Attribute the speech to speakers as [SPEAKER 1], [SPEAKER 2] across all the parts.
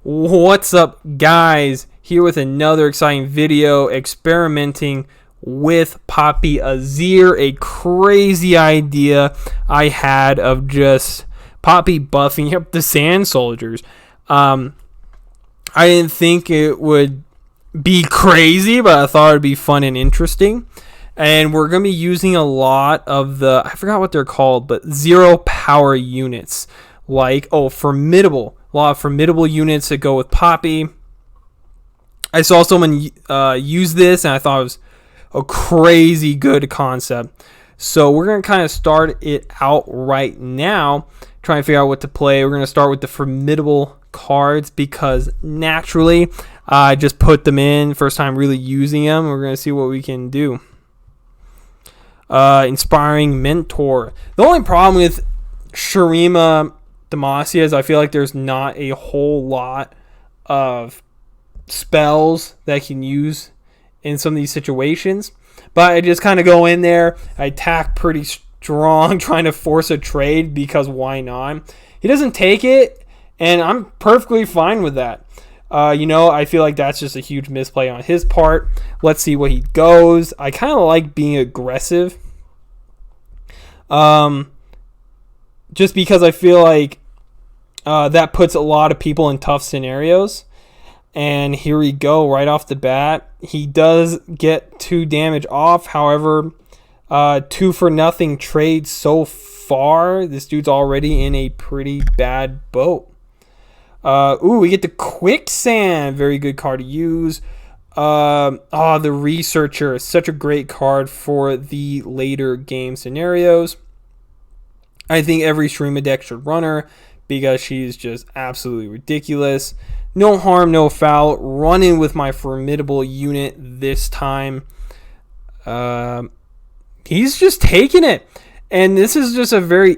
[SPEAKER 1] What's up, guys? Here with another exciting video experimenting with Poppy Azir. A crazy idea I had of just Poppy buffing up the Sand Soldiers. I didn't think it would be crazy, but I thought it would be fun and interesting. And we're going to be using a lot of the, I forgot what they're called, but 0 power units. Like, Formidable. A lot of formidable units that go with Poppy. I saw someone use this, and I thought it was a crazy good concept. So we're going to kind of start it out right now, trying to figure out what to play. We're going to start with the formidable cards because naturally I just put them in. First time really using them. We're going to see what we can do. Inspiring Mentor. The only problem with Shurima Demacia is I feel like there's not a whole lot of spells that I can use in some of these situations. But I just kind of go in there. I attack pretty strong, trying to force a trade because why not? He doesn't take it, and I'm perfectly fine with that. I feel like that's just a huge misplay on his part. Let's see what he goes. I kind of like being aggressive. Just because I feel like that puts a lot of people in tough scenarios. And here we go, right off the bat. He does get 2 damage off. However, 2 for nothing trade so far. This dude's already in a pretty bad boat. We get the Quicksand. Very good card to use. The Researcher is such a great card for the later game scenarios. I think every Shurima deck should run her because she's just absolutely ridiculous. No harm, no foul. Running with my formidable unit this time. He's just taking it. And this is just a very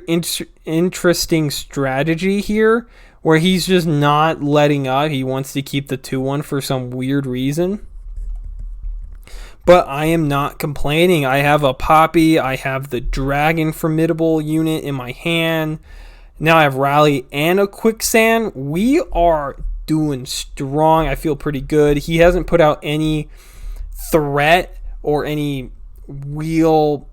[SPEAKER 1] interesting strategy here where he's just not letting up. He wants to keep the 2-1 for some weird reason. But I am not complaining. I have a Poppy. I have the Dragon Formidable unit in my hand. Now I have Rally and a Quicksand. We are doing strong. I feel pretty good. He hasn't put out any threat or any real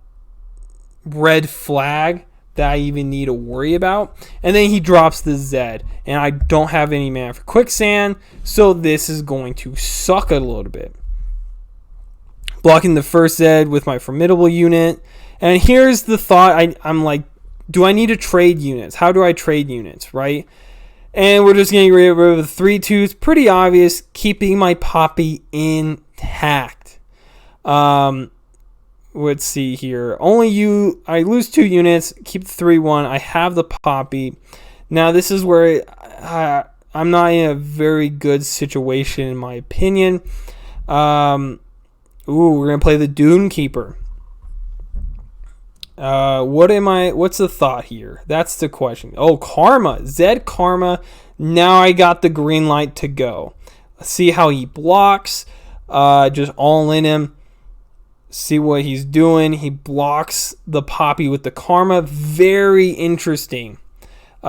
[SPEAKER 1] red flag that I even need to worry about. And then he drops the Zed. And I don't have any mana for Quicksand. So this is going to suck a little bit. Blocking the first Zed with my formidable unit. And here's the thought. I'm like, do I need to trade units? How do I trade units, right? And we're just getting rid of the 3/2. It's pretty obvious. Keeping my Poppy intact. Let's see here. I lose 2 units. Keep the 3/1. I have the Poppy. Now this is where I'm not in a very good situation in my opinion. We're going to play the Dune Keeper. What's the thought here? That's the question. Karma. Zed Karma. Now I got the green light to go. Let's see how he blocks. Just all in him. See what he's doing. He blocks the Poppy with the Karma. Very interesting. See,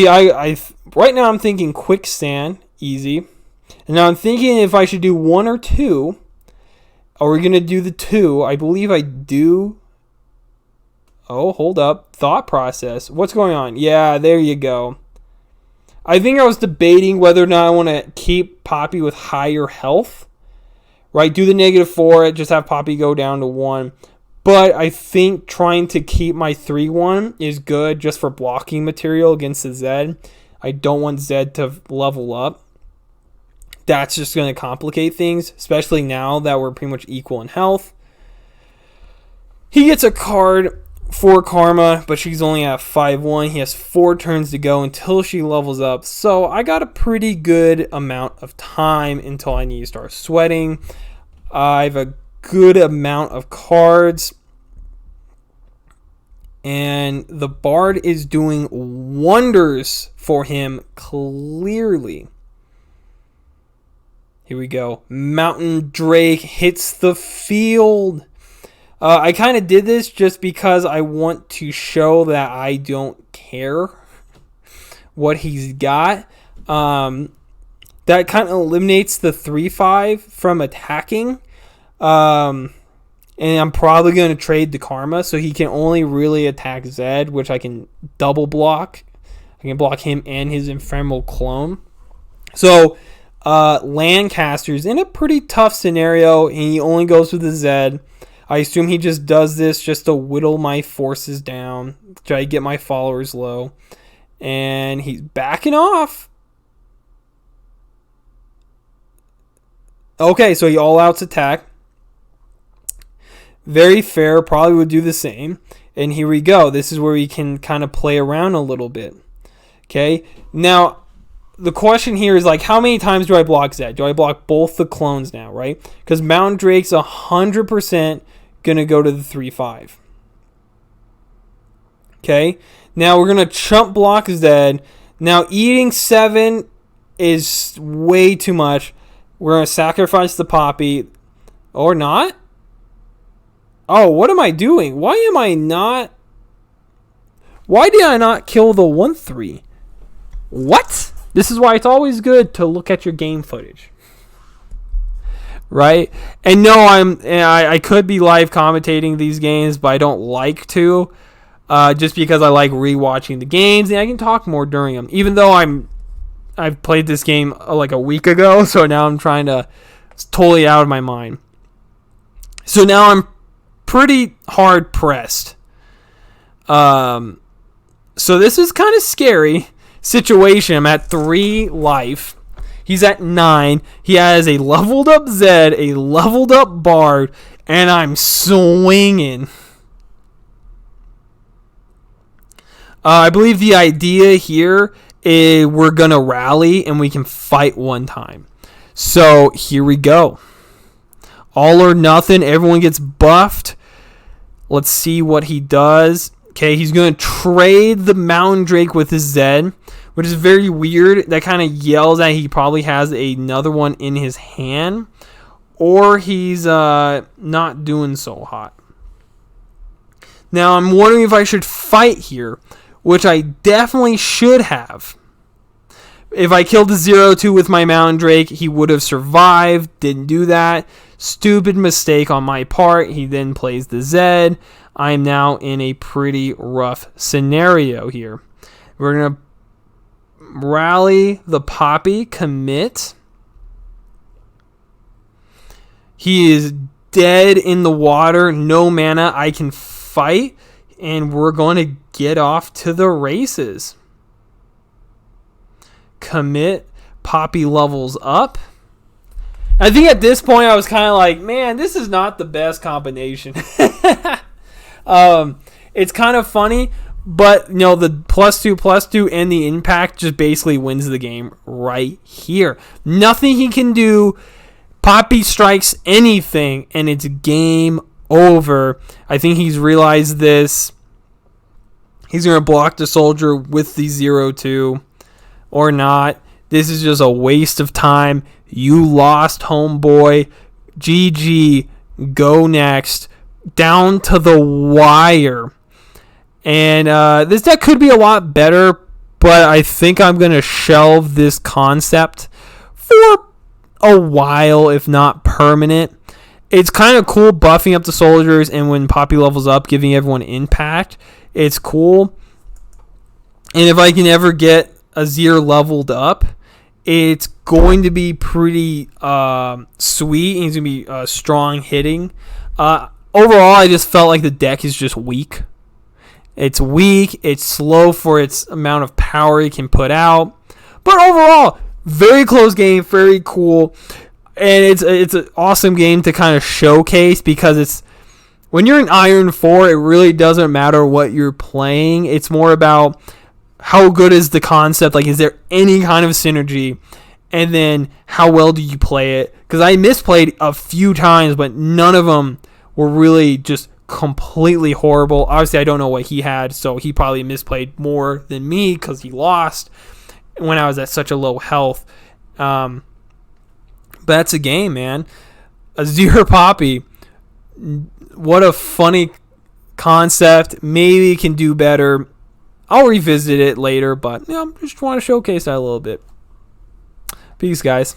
[SPEAKER 1] I right now I'm thinking Quicksand. Easy. And now I'm thinking if I should do 1 or 2. Are we going to do the 2? I believe I do. Hold up. Thought process. What's going on? Yeah, there you go. I think I was debating whether or not I want to keep Poppy with higher health. Right? Do the -4. Just have Poppy go down to 1. But I think trying to keep my 3/1 is good just for blocking material against the Zed. I don't want Zed to level up. That's just going to complicate things, especially now that we're pretty much equal in health. He gets a card for Karma, but she's only at 5/1. He has 4 turns to go until she levels up. So I got a pretty good amount of time until I need to start sweating. I have a good amount of cards. And the Bard is doing wonders for him, clearly. Here we go. Mountain Drake hits the field. I kind of did this just because I want to show that I don't care. what he's got. That kind of eliminates the 3/5 from attacking. And I'm probably going to trade the Karma, so he can only really attack Zed, which I can double block. I can block him and his Ephemeral Clone. So Lancaster's in a pretty tough scenario, and he only goes with the Zed. I assume he just does this just to whittle my forces down, try to get my followers low. And he's backing off. Okay, so he all-outs attack. Very fair, probably would do the same. And here we go. This is where we can kind of play around a little bit. Okay, now the question here is like, how many times do I block Zed? Do I block both the clones now, right? Because Mountain Drake's 100% going to go to the 3/5. Okay, now we're going to chump block Zed. Now eating 7 is way too much. We're going to sacrifice the Poppy. Or not? Oh, what am I doing? Why am I not... Why did I not kill the 1/3? What? This is why it's always good to look at your game footage. Right? And no, I could be live commentating these games, but I don't like to. Just because I like rewatching the games, and I can talk more during them. Even though I've played this game like a week ago, so now I'm trying to... It's totally out of my mind. So now I'm pretty hard pressed. So this is kind of scary situation. I'm at 3 life. He's at 9. He has a leveled up Zed, a leveled up Bard, and I'm swinging. I believe the idea here is we're going to rally and we can fight one time. So here we go. All or nothing. Everyone gets buffed. Let's see what he does. Okay, he's going to trade the Mountain Drake with his Zed, which is very weird. That kind of yells that he probably has another one in his hand, or he's not doing so hot. Now, I'm wondering if I should fight here, which I definitely should have. If I killed the 0-2 with my Mountain Drake, he would have survived. Didn't do that. Stupid mistake on my part. He then plays the Zed. I'm now in a pretty rough scenario here. We're going to rally the Poppy, commit. He is dead in the water. No mana. I can fight. And we're going to get off to the races. Commit. Poppy levels up. I think at this point I was kind of like, man, this is not the best combination. It's kind of funny, but you know, the +2/+2 and the impact just basically wins the game right here. Nothing he can do. Poppy strikes anything and it's game over. I think he's realized this. He's going to block the soldier with the 0-2 or not. This is just a waste of time. You lost, homeboy. GG. Go next. Down to the wire. And this deck could be a lot better, but I think I'm going to shelve this concept for a while, if not permanent. It's kind of cool buffing up the soldiers, and when Poppy levels up, giving everyone impact. It's cool. And if I can ever get Azir leveled up, it's going to be pretty sweet. He's going to be strong hitting. Overall, I just felt like the deck is just weak. It's weak. It's slow for its amount of power it can put out. But overall, very close game. Very cool. And it's an awesome game to kind of showcase because it's when you're in Iron 4, it really doesn't matter what you're playing. It's more about how good is the concept. Like, is there any kind of synergy? And then how well do you play it? Because I misplayed a few times, but none of them were really just completely horrible. Obviously, I don't know what he had, so he probably misplayed more than me because he lost when I was at such a low health. But that's a game, man. Azir Poppy. What a funny concept. Maybe it can do better. I'll revisit it later, but just want to showcase that a little bit. Peace, guys.